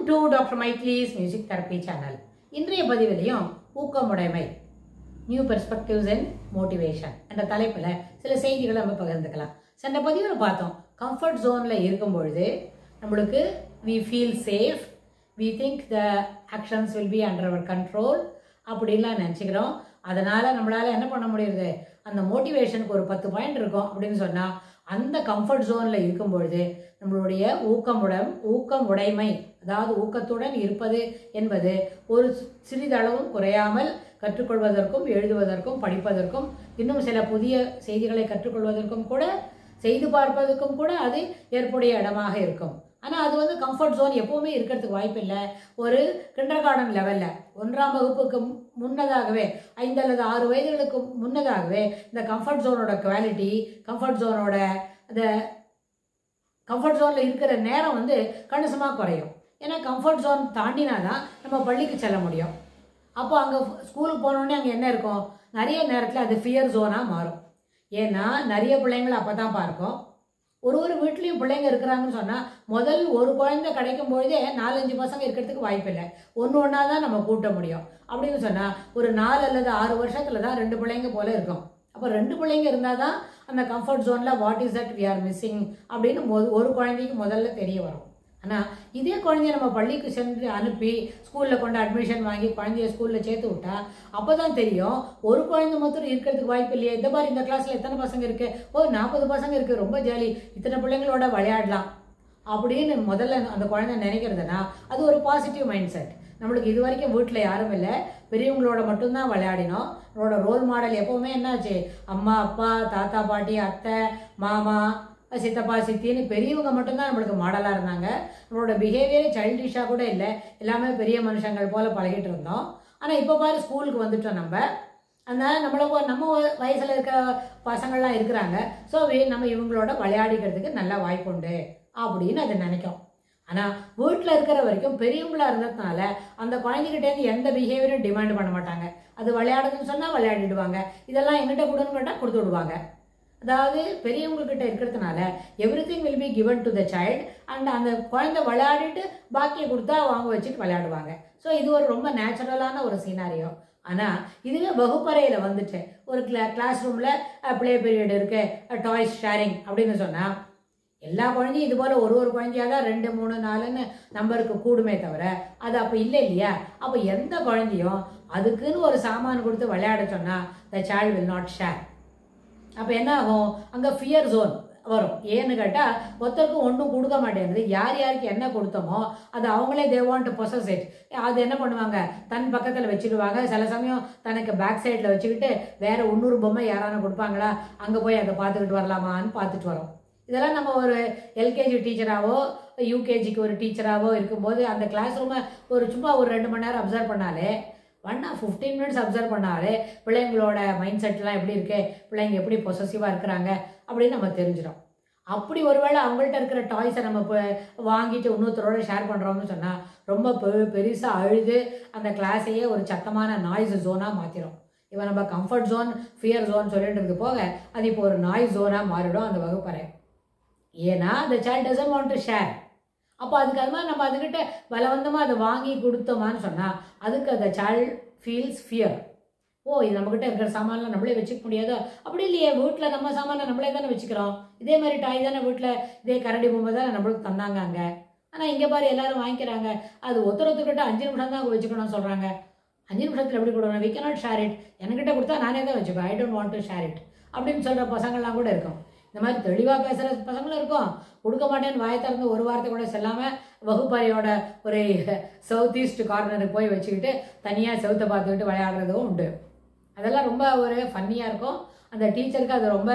Welcome to Dr. Maitli's Music Therapy channel. இன்றைய பதிவிலையும் ஊக்கமுடைமை new perspectives and motivation என்ற தலைப்பில் சில செய்திகளை நம்ம பகிர்ந்துக்கலாம். சென்ற பதிவில் பார்த்தோம், கம்ஃபர்ட் ஜோனில் இருக்கும் பொழுது நம்மளுக்கு we feel safe, we think the actions will be under our control அப்படின்லாம் நினச்சிக்கிறோம். அதனால் நம்மளால் என்ன பண்ண முடியுது, அந்த மோட்டிவேஷனுக்கு ஒரு 10 பாயிண்ட் இருக்கும் அப்படின்னு சொன்னால் அந்த கம்ஃபர்ட் ஜோனில் இருக்கும் பொழுது நம்மளுடைய ஊக்கம் உடைமை, அதாவது ஊக்கத்துடன் இருப்பது என்பது ஒரு சிறிதளவும் குறையாமல் கற்றுக்கொள்வதற்கும் எழுதுவதற்கும் படிப்பதற்கும் இன்னும் சில புதிய செய்திகளை கற்றுக்கொள்வதற்கும் கூட செய்து பார்ப்பதற்கும் கூட அது ஏற்புடைய இடமாக இருக்கும். ஆனால் அது வந்து கம்ஃபர்ட் ஜோன் எப்போவுமே இருக்கிறதுக்கு வாய்ப்பு இல்லை. ஒரு கிண்டர் கார்டன் லெவலில் 1ஆம் வகுப்புக்கு முன்னதாகவே 5 அல்லது 6 வயதுகளுக்கு முன்னதாகவே இந்த கம்ஃபர்ட் ஜோனோட குவாலிட்டி, கம்ஃபர்ட் ஜோனில் இருக்கிற நேரம் வந்து கணிசமாக குறையும். ஏன்னா கம்ஃபர்ட் ஜோன் தாண்டினா தான் நம்ம பள்ளிக்கு செல்ல முடியும். அப்போ அங்கே ஸ்கூலுக்கு போனோடனே அங்கே என்ன இருக்கும், நிறைய நேரத்தில் அது ஃபியர் ஜோனாக மாறும். ஏன்னா நிறைய பிள்ளைங்களை அப்போ தான் பார்க்கும். ஒரு வீட்லேயும் பிள்ளைங்க இருக்கிறாங்கன்னு சொன்னால் முதல் ஒரு குழந்தை கிடைக்கும் பொழுதே 4-5 பசங்க இருக்கிறதுக்கு வாய்ப்பு இல்லை. ஒன்றா தான் நம்ம கூட்ட முடியும். அப்படின்னு சொன்னால் ஒரு 4 அல்லது 6 வருஷத்தில் தான் 2 பிள்ளைங்க போல இருக்கும். அப்போ 2 பிள்ளைங்க இருந்தால் தான் அந்த கம்ஃபர்ட் ஜோனில் what is that we are missing அப்படின்னு ஒரு குழந்தைக்கு முதல்ல தெரிய வரும். ஆனால் இதே குழந்தைய நம்ம பள்ளிக்கு சென்று அனுப்பி ஸ்கூலில் கொண்டு அட்மிஷன் வாங்கி குழந்தைய ஸ்கூலில் சேர்த்து விட்டா அப்போ தான் தெரியும், ஒரு குழந்தை மாத்திரம் இருக்கிறதுக்கு வாய்ப்பு இல்லையே, இந்த மாதிரி இந்த கிளாஸில் எத்தனை பசங்க இருக்குது, 40 பசங்க இருக்குது, ரொம்ப ஜாலி, இத்தனை பிள்ளைங்களோட விளையாடலாம் அப்படின்னு முதல்ல அந்த குழந்தை நினைக்கிறதுனா அது ஒரு பாசிட்டிவ் மைண்ட் செட். நம்மளுக்கு இது வரைக்கும் வீட்டில் யாரும் இல்லை, பெரியவங்களோட மட்டும்தான் விளையாடினோம். நம்மளோட ரோல் மாடல் எப்போவுமே என்னாச்சு, அம்மா அப்பா தாத்தா பாட்டி அத்தை மாமா சித்தப்பா சித்தின்னு பெரியவங்க மட்டும்தான் நம்மளுக்கு மாடலாக இருந்தாங்க. நம்மளோட பிஹேவியரே சைல்டிஷாக கூட இல்லை, எல்லாமே பெரிய மனுஷங்கள் போல் பழகிட்டு இருந்தோம். ஆனால் இப்போ பாரு ஸ்கூலுக்கு வந்துட்டோம் நம்ம. அதனால் நம்ம வயசில் இருக்கிற பசங்கள்லாம் இருக்கிறாங்க. ஸோ நம்ம இவங்களோட விளையாடிக்கிறதுக்கு நல்ல வாய்ப்பு உண்டு அப்படின்னு அதை நினைக்கும். ஆனால் வீட்டில் இருக்கிற வரைக்கும் பெரியவங்களாக இருந்ததுனால அந்த குழந்தைகிட்டேருந்து எந்த பிஹேவியரும் டிமாண்ட் பண்ண மாட்டாங்க. அது விளையாடுதுன்னு சொன்னால் விளையாடிடுவாங்க, இதெல்லாம் எங்கிட்ட கொடுன்னு கேட்டால் கொடுத்து விடுவாங்க. அதாவது பெரியவங்கக்கிட்ட இருக்கிறதுனால everything will be given to the child and அந்த குழந்தை விளையாடிட்டு பாக்கியை கொடுத்தா வாங்க வச்சுட்டு விளையாடுவாங்க. ஸோ இது ஒரு ரொம்ப நேச்சுரலான ஒரு சீனாரியோ. ஆனால் இதுவே வகுப்பறையில் வந்துட்டு ஒரு கிளாஸ் ரூமில் ப்ளே பீரியட் இருக்குது, டாய்ஸ் ஷேரிங் அப்படின்னு சொன்னால் எல்லா குழந்தையும் இது போல் ஒரு குழந்தையாக தான் 2, 3, 4ன்னு நம்பருக்கு கூடுமே தவிர அது அப்போ இல்லை இல்லையா. அப்போ எந்த குழந்தையும் அதுக்குன்னு ஒரு சாமான் கொடுத்து விளையாட சொன்னால் the child will not share. அப்போ என்ன ஆகும், அங்கே ஃபியர் ஜோன் வரும். ஏன்னு கேட்டால் ஒருத்தருக்கும் ஒன்றும் கொடுக்க மாட்டேங்குது, யார் யாருக்கு என்ன கொடுத்தோமோ அது அவங்களே they want to possess it. அது என்ன பண்ணுவாங்க, தன் பக்கத்தில் வச்சுடுவாங்க. சில சமயம் தனக்கு பேக் சைடில் வச்சுக்கிட்டு வேறு 300 பொம்மை யாரான கொடுப்பாங்களா, அங்கே போய் அதை பார்த்துக்கிட்டு வரலாமான்னு பார்த்துட்டு வரோம். இதெல்லாம் நம்ம ஒரு எல்கேஜி டீச்சராகவோ யூகேஜிக்கு ஒரு டீச்சராகவோ இருக்கும்போது அந்த கிளாஸ் ரூமை சும்மா ஒரு 2 மணி நேரம் அப்சர்வ் பண்ணாலே 15 மினிட்ஸ் அப்சர்வ் பண்ணாலே பிள்ளைங்களோட மைண்ட் செட்லாம் எப்படி இருக்கு, பிள்ளைங்க எப்படி பொசசிவாக இருக்கிறாங்க அப்படின்னு நம்ம தெரிஞ்சிடும். அப்படி ஒருவேளை அவங்கள்ட்ட இருக்கிற டாய்ஸை நம்ம இப்போ வாங்கிட்டு இன்னொருத்தரோட ஷேர் பண்ணுறோம்னு சொன்னால் ரொம்ப பெருசாக அழுது அந்த கிளாஸையே ஒரு சத்தமான நாய்ஸ் ஜோனாக மாற்றிடும். இப்போ நம்ம கம்ஃபர்ட் ஜோன் ஃபியர் ஜோன் சொல்லிட்டு போக அது இப்போ ஒரு நாய்ஸ் ஜோனாக மாறிடும் அந்த வகுப்பறை. ஏன்னா the child doesn't want to share. அப்போ அதுக்கு அது மாதிரி நம்ம அதுக்கிட்ட பலவந்தமாக அதை வாங்கி கொடுத்தோமான்னு சொன்னால் அதுக்கு அந்த child feels fear. இது நம்மக்கிட்ட இருக்கிற சாமான்லாம் நம்மளே வச்சுக்க முடியாதோ, அப்படி இல்லையே, வீட்டில் நம்ம சாமானை நம்மளே தானே வச்சுக்கிறோம், இதே மாதிரி டாய் தானே வீட்டில் இதே கரடி பொம்மை தானே நம்மளுக்கு தந்தாங்க அங்கே. ஆனால் இங்கே பாரு எல்லாரும் வாங்கிக்கிறாங்க, அது ஒருத்தர்கிட்ட 5 நிமிஷம் தான் வச்சுக்கணும்னு சொல்கிறாங்க. 5 நிமிஷத்தில் எப்படி கொடுக்கணும், we cannot share it, என்கிட்ட கொடுத்தா நானே தான் வச்சுப்பேன், I don't want to share it அப்படின்னு சொல்கிற பசங்கள்லாம் கூட இருக்கும். இந்த மாதிரி தெளிவாக பேசுகிற பசங்களும் இருக்கும். கொடுக்க மாட்டேன்னு வாயை திறந்து ஒரு வார்த்தை கூட செல்லாமல் வகுப்பறையோட ஒரு சவுத் ஈஸ்ட் கார்னருக்கு போய் வச்சுக்கிட்டு தனியாக செவுத்தை பார்த்துக்கிட்டு விளையாடுறதும் உண்டு. அதெல்லாம் ரொம்ப ஒரு ஃபன்னியாக இருக்கும். அந்த டீச்சருக்கு அது ரொம்ப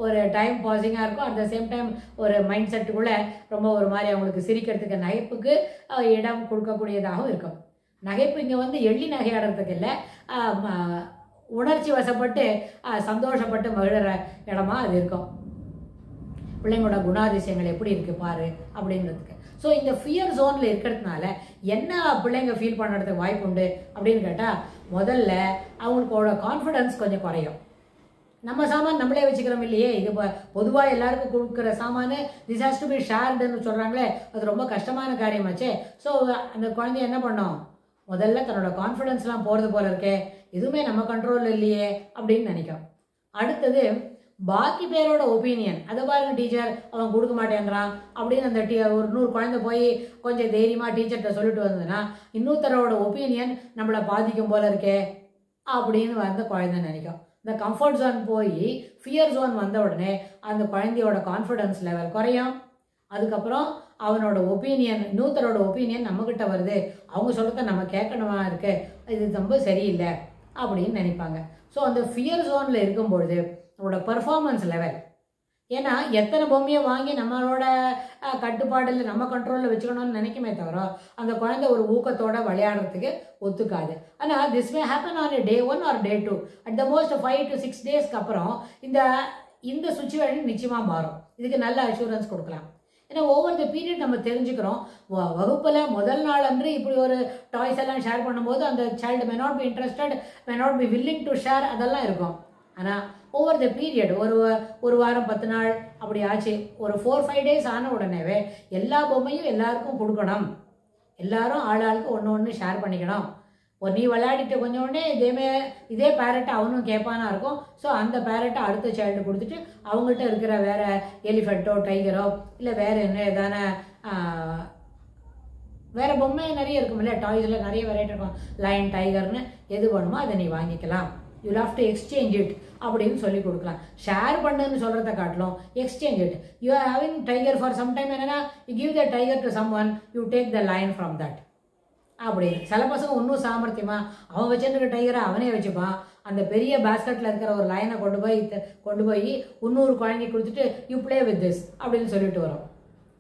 ஒரு டைம் பாசிங்காக இருக்கும். அட் த சேம் டைம் ஒரு மைண்ட் செட்டுக்குள்ளே ரொம்ப ஒரு மாதிரி அவங்களுக்கு சிரிக்கிறதுக்கு நகைப்புக்கு இடம் கொடுக்கக்கூடியதாகவும் இருக்கும். நகைப்பு இங்கே வந்து எள்ளி நகையாடுறதுக்கு இல்லை, உணர்ச்சி வசப்பட்டு சந்தோஷப்பட்டு மகிழற இடமா அது இருக்கும். பிள்ளைங்களோட குணாதிசயங்கள் எப்படி இருக்குது பாரு அப்படின்றதுக்கு. ஸோ இந்த ஃபியர் ஜோனில் இருக்கிறதுனால என்ன பிள்ளைங்க ஃபீல் பண்ணுறதுக்கு வாய்ப்பு உண்டு அப்படின்னு கேட்டால் முதல்ல அவங்களோட கான்ஃபிடென்ஸ் கொஞ்சம் குறையும். நம்ம சாமான் நம்மளே வச்சுக்கிறோம் இல்லையே, இது பொதுவாக எல்லாருக்கும் கொடுக்குற சாமான் திஸ் ஹேஸ் டு பி ஷேர்டுன்னு சொல்கிறாங்களே, அது ரொம்ப கஷ்டமான காரியமாச்சே. ஸோ அந்த குழந்தைய என்ன பண்ணோம், முதல்ல தன்னோட கான்ஃபிடென்ஸ்லாம் போகிறது போல இருக்கே, எதுவுமே நம்ம கண்ட்ரோலில் இல்லையே அப்படின்னு நினைக்கும். அடுத்தது பாக்கி பேரோட ஒப்பீனியன், அதை பாருங்க டீச்சர் அவன் கொடுக்க மாட்டேன்றான் அப்படின்னு அந்த ஒரு 100 குழந்தை போய் கொஞ்சம் தைரியமாக டீச்சர்கிட்ட சொல்லிட்டு வந்ததுன்னா இன்னொருத்தரோட ஒப்பீனியன் நம்மளை பாதிக்கும் போல இருக்கே அப்படின்னு வந்து குழந்தை நினைக்கும். இந்த கம்ஃபர்ட் ஜோன் போய் ஃபியர் ஜோன் வந்த உடனே அந்த குழந்தையோட கான்ஃபிடன்ஸ் லெவல் குறையும். அதுக்கப்புறம் அவனோட ஒப்பீனியன், இன்னொருத்தரோட ஒப்பீனியன் நம்மக்கிட்ட வருது, அவங்க சொல்கிறத நம்ம கேட்கணுமா இருக்கு, இது ரொம்ப சரியில்லை அப்படின்னு நினைப்பாங்க. ஸோ அந்த ஃபியர் ஜோனில் இருக்கும்பொழுது நம்மளோட பெர்ஃபார்மன்ஸ் லெவல், ஏன்னா எத்தனை பொம்மையை வாங்கி நம்மளோட கட்டுப்பாடில் நம்ம கண்ட்ரோலில் வச்சுக்கணும்னு நினைக்குமே தவிர அந்த குழந்தை ஒரு ஊக்கத்தோட விளையாடுறதுக்கு ஒத்துக்காது. ஆனால் this may happen on day 1 or day 2, at the most 5 to 6 டேஸ்க்கு அப்புறம் இந்த சுச்சுவேஷன் நிச்சயமாக மாறும். இதுக்கு நல்ல அஷூரன்ஸ் கொடுக்கலாம். ஏன்னா ஓவர் த பீரியட் நம்ம தெரிஞ்சுக்கிறோம், வகுப்பில் முதல் நாள் அன்று இப்படி ஒரு டாய்ஸ் எல்லாம் ஷேர் பண்ணும்போது அந்த child may not be interested, may not be willing to share, அதெல்லாம் இருக்கும். ஆனால் ஓவர் த பீரியட் ஒரு வாரம் 10 நாள் அப்படி ஆச்சு, ஒரு 4-5 டேஸ் ஆன உடனேவே எல்லா பொம்மையும் எல்லாருக்கும் கொடுக்கணும், எல்லாரும் ஆளுக்கு ஒன்று ஷேர் பண்ணிக்கணும். நீ விளையாடிட்டு கொஞ்சம் உடனே இதே பேரட்டை அவனும் கேட்பானா இருக்கும். ஸோ அந்த பேரட்டை அடுத்த சைல்டு கொடுத்துட்டு அவங்கள்ட்ட இருக்கிற வேற எலிஃபெண்ட்டோ டைகரோ இல்லை வேற என்ன ஏதான வேற பொம்மை நிறைய இருக்கும் இல்லையா, டாய்ஸில் நிறைய வெரைட்டி இருக்கும், லயன் டைகர்னு எது வேணுமோ அதை நீ வாங்கிக்கலாம். You have to exchange it அப்படின்னு சொல்லி கொடுக்கலாம். ஷேர் பண்ணுன்னு சொல்கிறத காட்டிலும் exchange it. You are having tiger for some time, என்னன்னா you give the tiger to someone, you take the lion from that. அப்படி சில பசங்க இன்னும் சாமர்த்தியமா அவன் வச்சுருக்க டைகரை அவனே வச்சுப்பான், அந்த பெரிய பேஸ்கெட்டில் இருக்கிற ஒரு லைனை கொண்டு போய் 300 குழந்தைக்கு கொடுத்துட்டு யூ பிளே வித் திஸ் அப்படின்னு சொல்லிட்டு வரும்.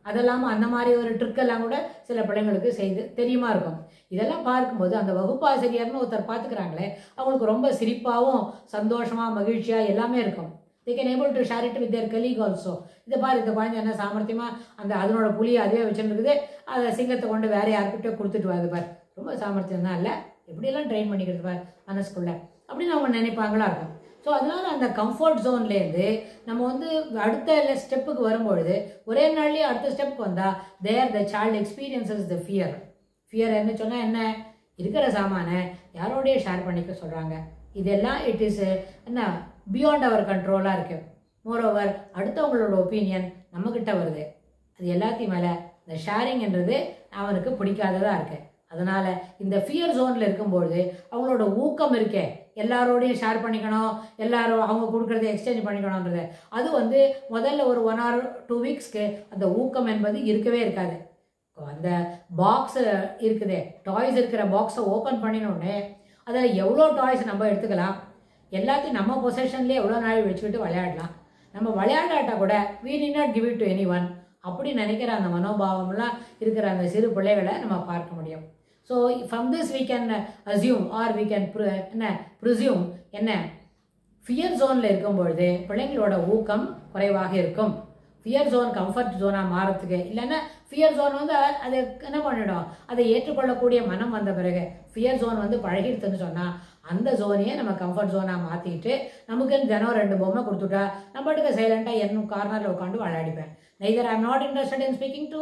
அதெல்லாமல் அந்த மாதிரி ஒரு ட்ரிக்கெல்லாம் கூட சில பிள்ளைங்களுக்கு செய்து தெரியுமா இருக்கும். இதெல்லாம் பார்க்கும்போது அந்த வகுப்பாசிரியர்னு ஒருத்தர் பார்த்துக்கிறாங்களே அவங்களுக்கு ரொம்ப சிரிப்பாகவும் சந்தோஷமாக மகிழ்ச்சியாக எல்லாமே இருக்கும். they can able to share it with their colleague also. இதை பாரு இந்த குழந்தை என்ன சாமர்த்தியமாக அதனோட புளியை அதுவே வச்சுருக்குது, அதை சிங்கத்தை கொண்டு வேற யாருக்கிட்டே கொடுத்துட்டு வருது பார், ரொம்ப சாமர்த்தியம் தான் இல்லை, எப்படியெல்லாம் ட்ரெயின் பண்ணிக்கிறது பார் மனசுக்குள்ள அப்படின்னு அவங்க நினைப்பாங்களா இருக்கும். ஸோ அதனால அந்த கம்ஃபர்ட் ஜோன்லேருந்து நம்ம அடுத்த ஸ்டெப்புக்கு வரும்பொழுது ஒரே நாள்லேயே அடுத்த ஸ்டெப்புக்கு வந்தால் there the child experiences the fear. Fear என்ன சொன்னால் என்ன, இருக்கிற சாமானை யாரோடையே ஷேர் பண்ணிக்க சொல்கிறாங்க, இதெல்லாம் இட் இஸ் என்ன பியாண்ட் அவர் கண்ட்ரோலாக இருக்குது. மோரோவர் அடுத்தவங்களோட ஒப்பீனியன் நம்மக்கிட்ட வருது, அது எல்லாத்தையும் மேலே இந்த ஷேரிங்ன்றது அவனுக்கு பிடிக்காததாக இருக்குது. அதனால் இந்த ஃபியர் ஜோனில் இருக்கும்பொழுது அவங்களோட ஊக்கம் இருக்கே, எல்லாரோடையும் ஷேர் பண்ணிக்கணும், எல்லாரும் அவங்க கொடுக்குறத எக்ஸ்சேஞ்ச் பண்ணிக்கணுன்றது, அது முதல்ல ஒரு 1 or 2 வீக்ஸ்க்கு அந்த ஊக்கம் என்பது இருக்கவே இருக்காது. அந்த பாக்ஸ் இருக்குதே, டாய்ஸ் இருக்கிற பாக்ஸை ஓப்பன் பண்ணினோடனே அதில் எவ்வளோ டாய்ஸ் நம்ம எடுத்துக்கலாம், எல்லாத்தையும் நம்ம பொசஷன்லேயே எவ்வளோ நாள் வச்சுக்கிட்டு விளையாடலாம். நம்ம விளையாடாட்டா கூட we need not give it to anyone அப்படி நினைக்கிற அந்த மனோபாவம்லாம் இருக்கிற அந்த சிறு பிள்ளைகளை நம்ம பார்க்க முடியும். So from this we can assume or we can presume என்ன, ஃபியர் ஜோனில் இருக்கும்பொழுது பிள்ளைங்களோட ஊக்கம் குறைவாக இருக்கும். ஃபியர் ஜோன் கம்ஃபர்ட் ஜோனாக மாறத்துக்கு இல்லைன்னா ஃபியர் ஜோன் அதை என்ன பண்ணிடும், அதை ஏற்றுக்கொள்ளக்கூடிய மனம் வந்த பிறகு ஃபியர் ஜோன் பழகிடுதுன்னு சொன்னால் அந்த ஜோனையே நம்ம கம்ஃபர்ட் ஜோனாக மாற்றிக்கிட்டு நமக்கு தினம் 2 பொம்மை கொடுத்துட்டா நம்மளுக்கு சைலண்டாக என்ன கார்னரில் உட்காந்து விளையாடிப்பேன். neither I am not interested in speaking to,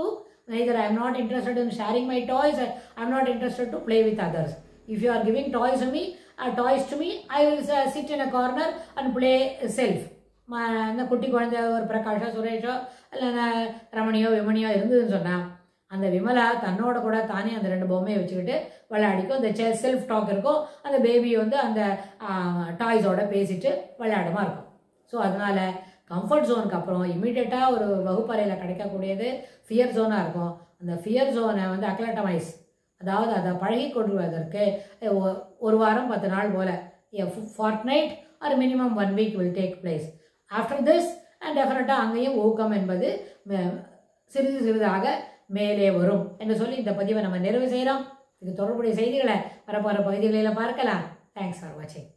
neither I am not interested in sharing my toys, I am not interested to play with others. If you are giving toys to me, I will sit in a corner and play self. இந்த குட்டி குழந்தை ஒரு பிரகாஷோ சுரேஷோ இல்லை ரமணியோ விமணியோ இருந்ததுன்னு சொன்னால் அந்த விமலா தன்னோட கூட தானே அந்த 2 பொம்மையை வச்சுக்கிட்டு விளையாடிக்கும். அந்த செல்ஃப் டாக் இருக்கும், அந்த பேபி அந்த டாய்ஸோட பேசிட்டு விளையாடுமா இருக்கும். ஸோ அதனால கம்ஃபர்ட் ஜோனுக்கு அப்புறம் இமீடியட்டாக ஒரு வகுப்பறையில் கிடைக்கக்கூடியது ஃபியர் ஜோனாக இருக்கும். அந்த ஃபியர் ஜோனை அக்லட்டமைஸ், அதாவது அதை பழகி கொள்வதற்கு 1 வாரம் 10 நாள் போல் fortnight or minimum 1 week will take place. After this and டெஃபினட்டாக அங்கேயும் ஊக்கம் என்பது சிறிது சிறிதாக மேலே வரும் என்று சொல்லி இந்த பதிவை நம்ம நிறைவு செய்கிறோம். இது தொடர்புடைய செய்திகளை வரப்போகிற பகுதிகளில் பார்க்கலாம். தேங்க்ஸ் ஃபார் வாட்சிங்.